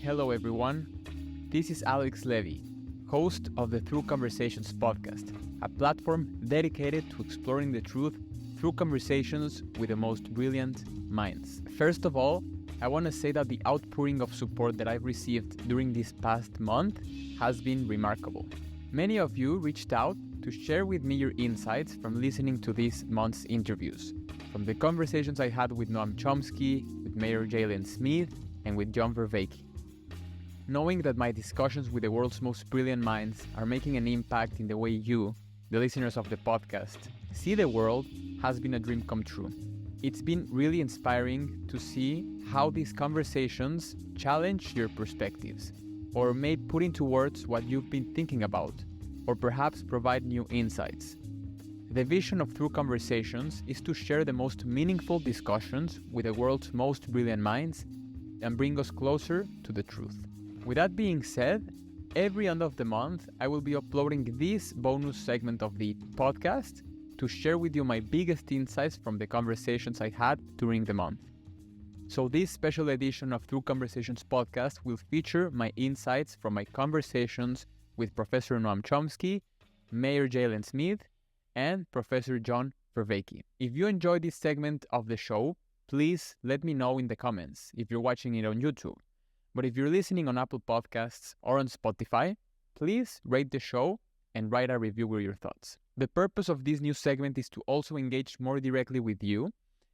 Hello, everyone. This is Alex Levy, host of the Through Conversations podcast, a platform dedicated to exploring the truth through conversations with the most brilliant minds. First of all, I want to say that the outpouring of support that I've received during this past month has been remarkable. Many of you reached out to share with me your insights from listening to this month's interviews, from the conversations I had with Noam Chomsky, with Mayor Jaylen Smith, and with John Vervaeke. Knowing that my discussions with the world's most brilliant minds are making an impact in the way you, the listeners of the podcast, see the world has been a dream come true. It's been really inspiring to see how these conversations challenge your perspectives, or may put into words what you've been thinking about, or perhaps provide new insights. The vision of Through Conversations is to share the most meaningful discussions with the world's most brilliant minds and bring us closer to the truth. With that being said, every end of the month, I will be uploading this bonus segment of the podcast to share with you my biggest insights from the conversations I had during the month. So this special edition of Through Conversations podcast will feature my insights from my conversations with Professor Noam Chomsky, Mayor Jaylen Smith, and Professor John Vervaeke. If you enjoyed this segment of the show, please let me know in the comments if you're watching it on YouTube. But if you're listening on Apple Podcasts or on Spotify, please rate the show and write a review with your thoughts. The purpose of this new segment is to also engage more directly with you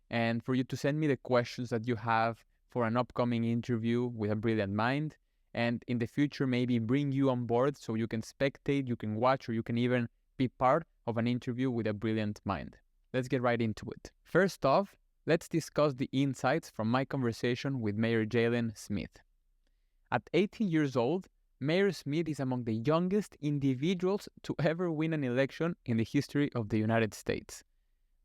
and for you to send me the questions that you have for an upcoming interview with a brilliant mind, and in the future maybe bring you on board so you can spectate, you can watch, or you can even be part of an interview with a brilliant mind. Let's get right into it. First off, let's discuss the insights from my conversation with Mayor Jaylen Smith. At 18 years old, Mayor Smith is among the youngest individuals to ever win an election in the history of the United States.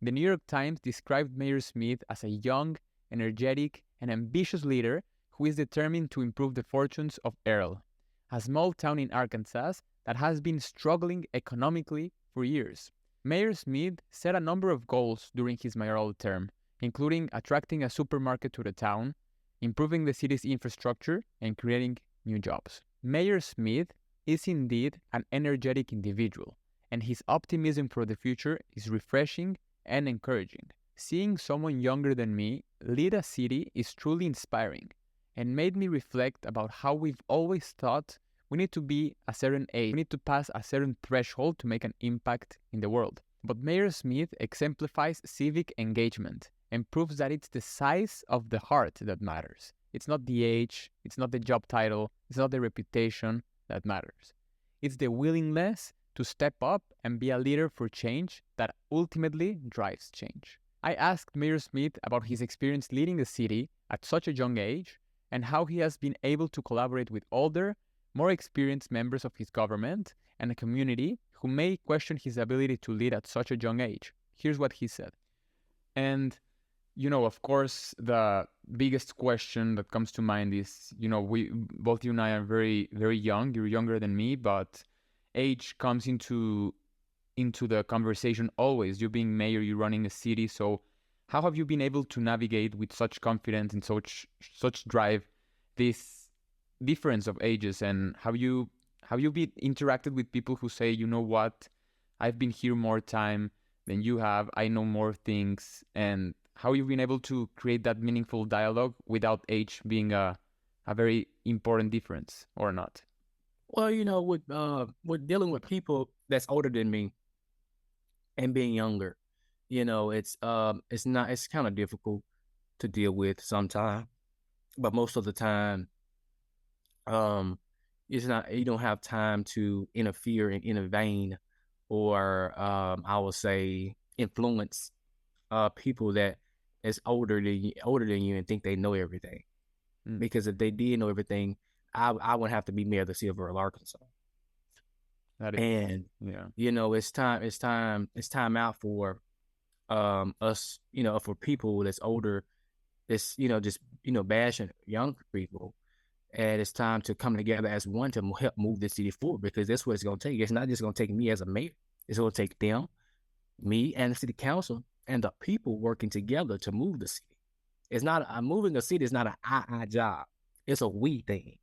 The New York Times described Mayor Smith as a young, energetic, and ambitious leader who is determined to improve the fortunes of Earl, a small town in Arkansas that has been struggling economically for years. Mayor Smith set a number of goals during his mayoral term, including attracting a supermarket to the town, improving the city's infrastructure, and creating new jobs. Mayor Smith is indeed an energetic individual, and his optimism for the future is refreshing and encouraging. Seeing someone younger than me lead a city is truly inspiring and made me reflect about how we've always thought we need to be a certain age, we need to pass a certain threshold to make an impact in the world. But Mayor Smith exemplifies civic engagement and proves that it's the size of the heart that matters. It's not the age, it's not the job title, it's not the reputation that matters. It's the willingness to step up and be a leader for change that ultimately drives change. I asked Mayor Smith about his experience leading the city at such a young age and how he has been able to collaborate with older, more experienced members of his government and a community who may question his ability to lead at such a young age. Here's what he said. And of course, the biggest question that comes to mind is, we both you and I are very, very young. You're younger than me, but age comes into the conversation always. You being mayor, you're running a city. So how have you been able to navigate with such confidence and such drive this difference of ages? And have you been interacted with people who say, you know what, I've been here more time than you have. I know more things. And how you've been able to create that meaningful dialogue without age being a very important difference or not? Well, with dealing with people that's older than me and being younger, it's kind of difficult to deal with sometimes, but most of the time, it's not, you don't have time to interfere and intervene or, I will say, influence people that is older than you and think they know everything. Because if they did know everything, I wouldn't have to be mayor of the city of Arkansas. It's time out for us, for people that's older, that's bashing young people, and it's time to come together as one to help move the city forward, because that's what it's going to take. It's not just going to take me as a mayor; it's going to take them, me, and the city council and the people working together to move the city. It's not moving a city is not an I job. It's a we thing.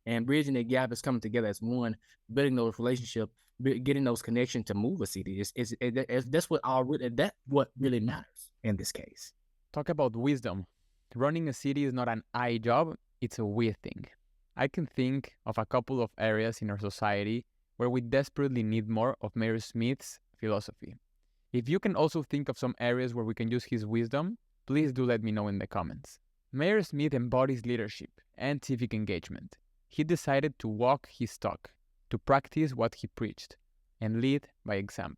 And bridging the gap is coming together as one, building those relationships, getting those connections to move a city. That's what really matters in this case. Talk about wisdom. Running a city is not an I job, it's a we thing. I can think of a couple of areas in our society where we desperately need more of Mayor Smith's philosophy. If you can also think of some areas where we can use his wisdom, please do let me know in the comments. Mayor Smith embodies leadership and civic engagement. He decided to walk his talk, to practice what he preached, and lead by example.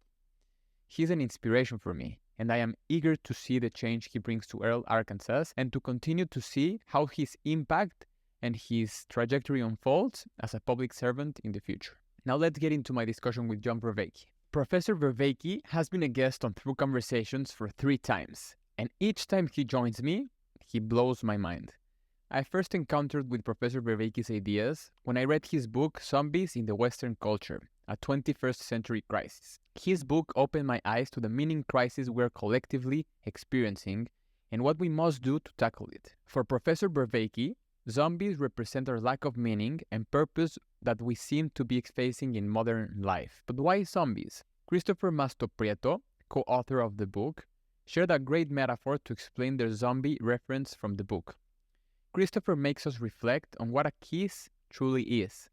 He's an inspiration for me, and I am eager to see the change he brings to Earl, Arkansas, and to continue to see how his impact and his trajectory unfolds as a public servant in the future. Now let's get into my discussion with John Vervaeke. Professor Vervaeke has been a guest on Through Conversations for 3 times, and each time he joins me, he blows my mind. I first encountered with Professor Vervaeke's ideas when I read his book Zombies in the Western Culture, a 21st Century Crisis. His book opened my eyes to the meaning crisis we're collectively experiencing and what we must do to tackle it. For Professor Vervaeke, zombies represent our lack of meaning and purpose that we seem to be facing in modern life. But why zombies? Christopher Mastropietro, co-author of the book, shared a great metaphor to explain the zombie reference from the book. Christopher makes us reflect on what a kiss truly is.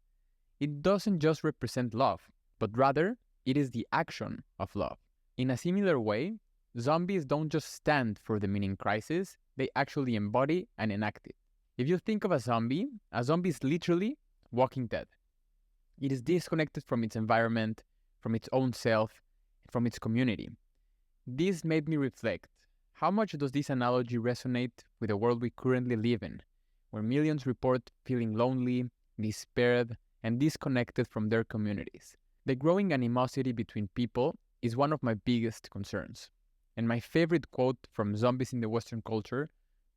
It doesn't just represent love, but rather, it is the action of love. In a similar way, zombies don't just stand for the meaning crisis, they actually embody and enact it. If you think of a zombie is literally walking dead. It is disconnected from its environment, from its own self, from its community. This made me reflect, how much does this analogy resonate with the world we currently live in, where millions report feeling lonely, despaired, and disconnected from their communities? The growing animosity between people is one of my biggest concerns. And my favorite quote from Zombies in the Western Culture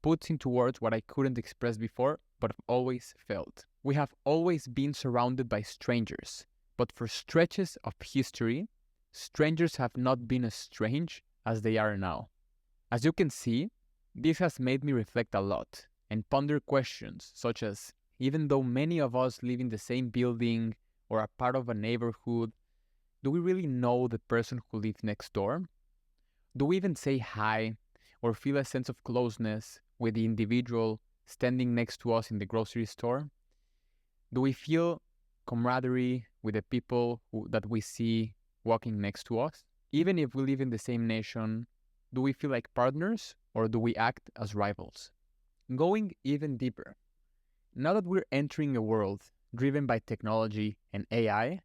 puts into words what I couldn't express before, but have always felt. We have always been surrounded by strangers, but for stretches of history, strangers have not been as strange as they are now. As you can see, this has made me reflect a lot and ponder questions such as, even though many of us live in the same building or are part of a neighborhood, do we really know the person who lives next door? Do we even say hi or feel a sense of closeness with the individual standing next to us in the grocery store? Do we feel camaraderie with the people that we see walking next to us? Even if we live in the same nation, do we feel like partners or do we act as rivals? Going even deeper, now that we're entering a world driven by technology and AI,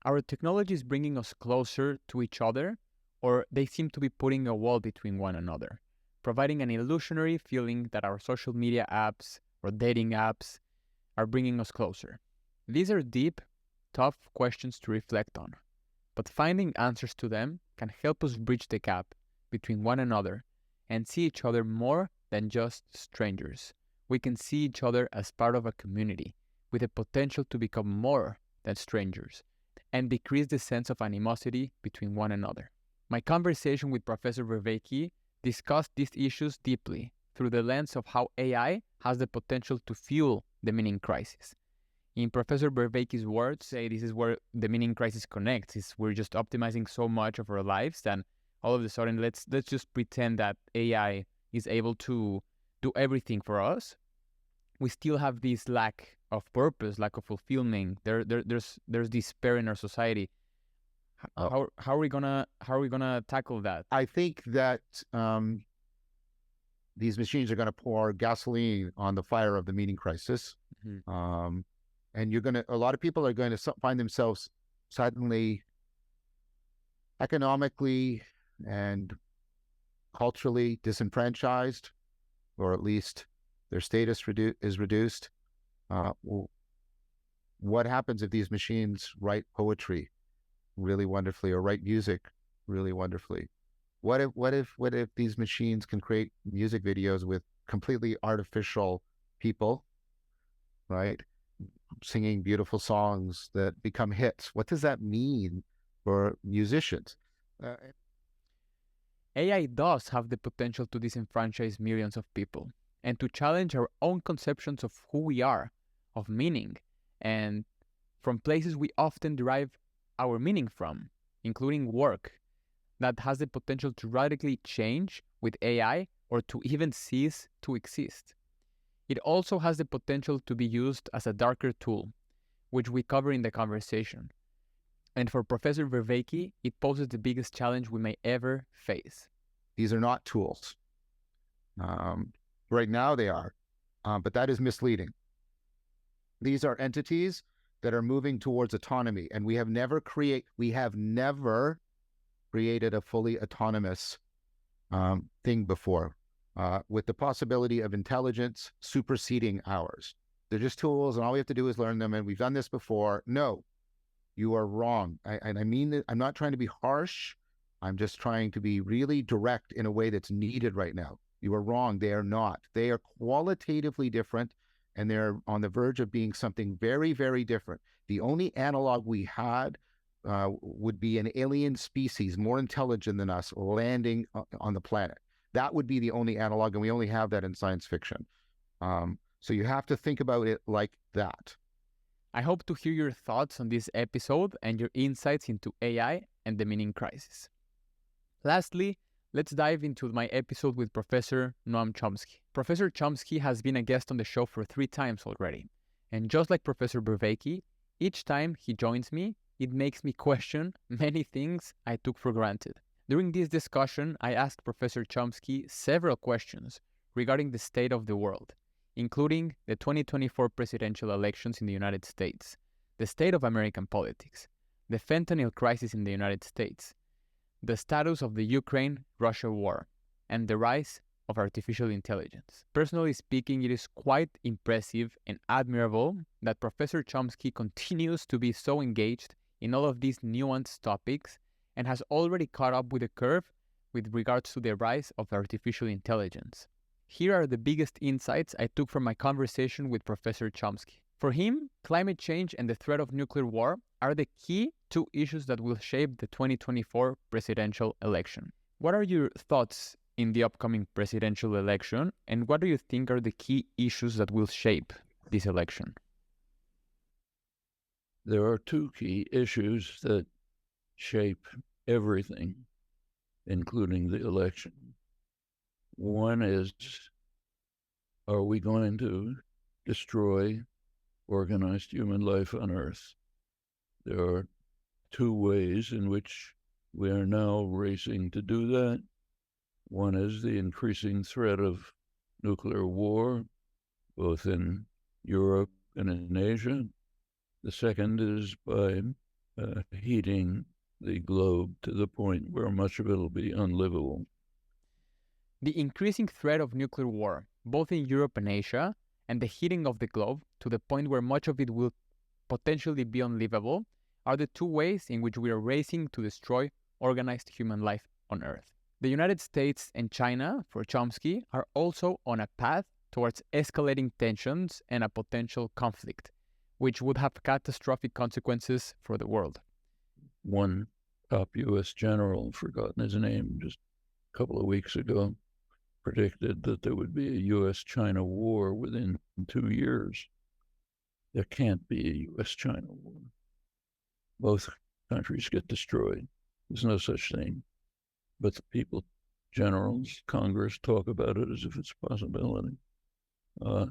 our technology is bringing us closer to each other, or they seem to be putting a wall between one another, providing an illusionary feeling that our social media apps or dating apps are bringing us closer. These are deep, tough questions to reflect on, but finding answers to them can help us bridge the gap between one another and see each other more than just strangers. We can see each other as part of a community with the potential to become more than strangers and decrease the sense of animosity between one another. My conversation with Professor Vervaeke discussed these issues deeply through the lens of how AI has the potential to fuel the meaning crisis. In Professor Vervaeke's words, say this is where the meaning crisis connects, is we're just optimizing so much of our lives that all of a sudden let's just pretend that AI is able to do everything for us. We still have this lack of purpose, lack of fulfillment. There's despair in our society. How are we gonna tackle that? I think that these machines are going to pour gasoline on the fire of the meaning crisis, and a lot of people are going to find themselves suddenly economically and culturally disenfranchised, or at least their status is reduced. What happens if these machines write poetry really wonderfully or write music really wonderfully? What if these machines can create music videos with completely artificial people, right, singing beautiful songs that become hits? What does that mean for musicians? AI does have the potential to disenfranchise millions of people and to challenge our own conceptions of who we are, of meaning, and from places we often derive our meaning from, including work, that has the potential to radically change with AI or to even cease to exist. It also has the potential to be used as a darker tool, which we cover in the conversation. And for Professor Vervaeke, it poses the biggest challenge we may ever face. These are not tools. Right now they are, but that is misleading. These are entities that are moving towards autonomy, and we have never created a fully autonomous thing before, with the possibility of intelligence superseding ours. They're just tools, and all we have to do is learn them, and we've done this before. No, you are wrong. I mean that. I'm not trying to be harsh. I'm just trying to be really direct in a way that's needed right now. You are wrong. They are not. They are qualitatively different, and they're on the verge of being something very, very different. The only analog we had would be an alien species more intelligent than us landing on the planet. That would be the only analog, and we only have that in science fiction. So you have to think about it like that. I hope to hear your thoughts on this episode and your insights into AI and the meaning crisis. Lastly, let's dive into my episode with Professor Noam Chomsky. Professor Chomsky has been a guest on the show for 3 times already. And just like Professor Vervaeke, each time he joins me, it makes me question many things I took for granted. During this discussion, I asked Professor Chomsky several questions regarding the state of the world, including the 2024 presidential elections in the United States, the state of American politics, the fentanyl crisis in the United States, the status of the Ukraine-Russia war, and the rise of artificial intelligence. Personally speaking, it is quite impressive and admirable that Professor Chomsky continues to be so engaged in all of these nuanced topics and has already caught up with the curve with regards to the rise of artificial intelligence. Here are the biggest insights I took from my conversation with Professor Chomsky. For him, climate change and the threat of nuclear war are the key 2 issues that will shape the 2024 presidential election. What are your thoughts in the upcoming presidential election, and what do you think are the key issues that will shape this election? There are 2 key issues that shape everything, including the election. One is, are we going to destroy organized human life on Earth? There are 2 ways in which we are now racing to do that. One is the increasing threat of nuclear war, both in Europe and in Asia. The second is by heating the globe to the point where much of it will be unlivable. The increasing threat of nuclear war, both in Europe and Asia, and the heating of the globe to the point where much of it will potentially be unlivable, are the 2 ways in which we are racing to destroy organized human life on Earth. The United States and China, for Chomsky, are also on a path towards escalating tensions and a potential conflict, which would have catastrophic consequences for the world. One top U.S. general, forgotten his name just a couple of weeks ago, predicted that there would be a U.S.-China war within 2 years. There can't be a U.S.-China war. Both countries get destroyed. There's no such thing. But the people, generals, Congress talk about it as if it's a possibility. But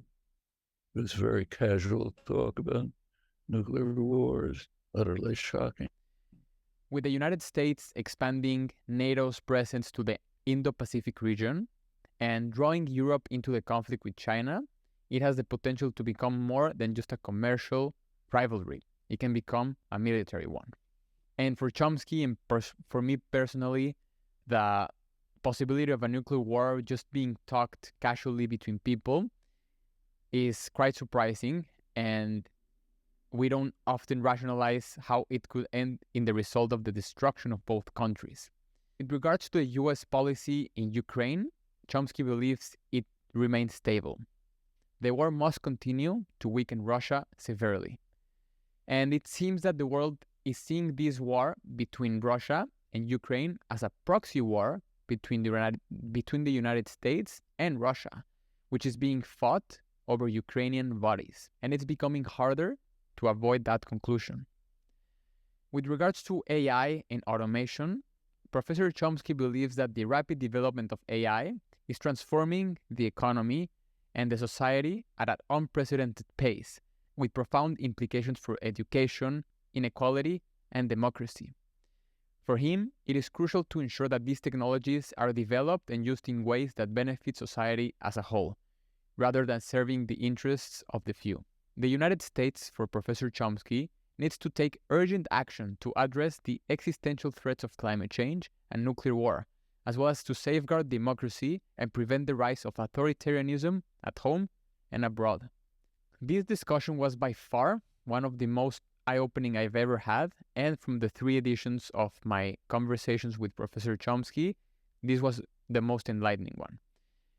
it's very casual talk about nuclear war is utterly shocking. With the United States expanding NATO's presence to the Indo-Pacific region and drawing Europe into the conflict with China, it has the potential to become more than just a commercial rivalry. It can become a military one. And for Chomsky and for me personally, the possibility of a nuclear war just being talked casually between people is quite surprising, and we don't often rationalize how it could end in the result of the destruction of both countries. In regards to the U.S. policy in Ukraine, Chomsky believes it remains stable. The war must continue to weaken Russia severely. And it seems that the world is seeing this war between Russia and Ukraine as a proxy war between the United States and Russia, which is being fought over Ukrainian bodies. And it's becoming harder to avoid that conclusion. With regards to AI and automation, Professor Chomsky believes that the rapid development of AI is transforming the economy and the society at an unprecedented pace, with profound implications for education, inequality, and democracy. For him, it is crucial to ensure that these technologies are developed and used in ways that benefit society as a whole, rather than serving the interests of the few. The United States, for Professor Chomsky, needs to take urgent action to address the existential threats of climate change and nuclear war, as well as to safeguard democracy and prevent the rise of authoritarianism at home and abroad. This discussion was by far one of the most eye-opening I've ever had, and from the 3 editions of my conversations with Professor Chomsky, this was the most enlightening one.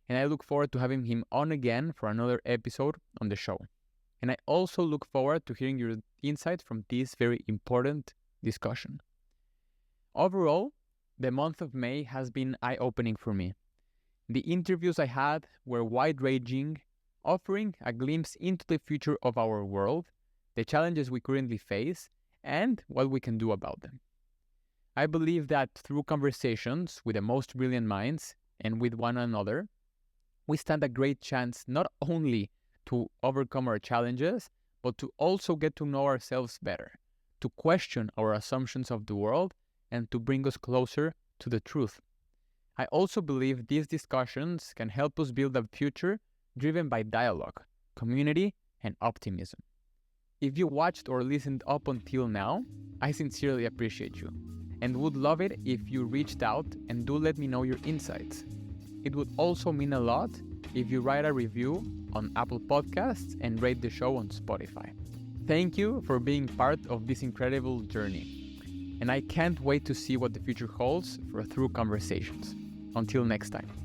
And I look forward to having him on again for another episode on the show. And I also look forward to hearing your insights from this very important discussion. Overall, the month of May has been eye-opening for me. The interviews I had were wide-ranging, offering a glimpse into the future of our world, the challenges we currently face, and what we can do about them. I believe that through conversations with the most brilliant minds and with one another, we stand a great chance not only to overcome our challenges, but to also get to know ourselves better, to question our assumptions of the world, and to bring us closer to the truth. I also believe these discussions can help us build a future driven by dialogue, community, and optimism. If you watched or listened up until now, I sincerely appreciate you, and would love it if you reached out and do let me know your insights. It would also mean a lot if you write a review on Apple Podcasts and rate the show on Spotify. Thank you for being part of this incredible journey, and I can't wait to see what the future holds for Through Conversations. Until next time.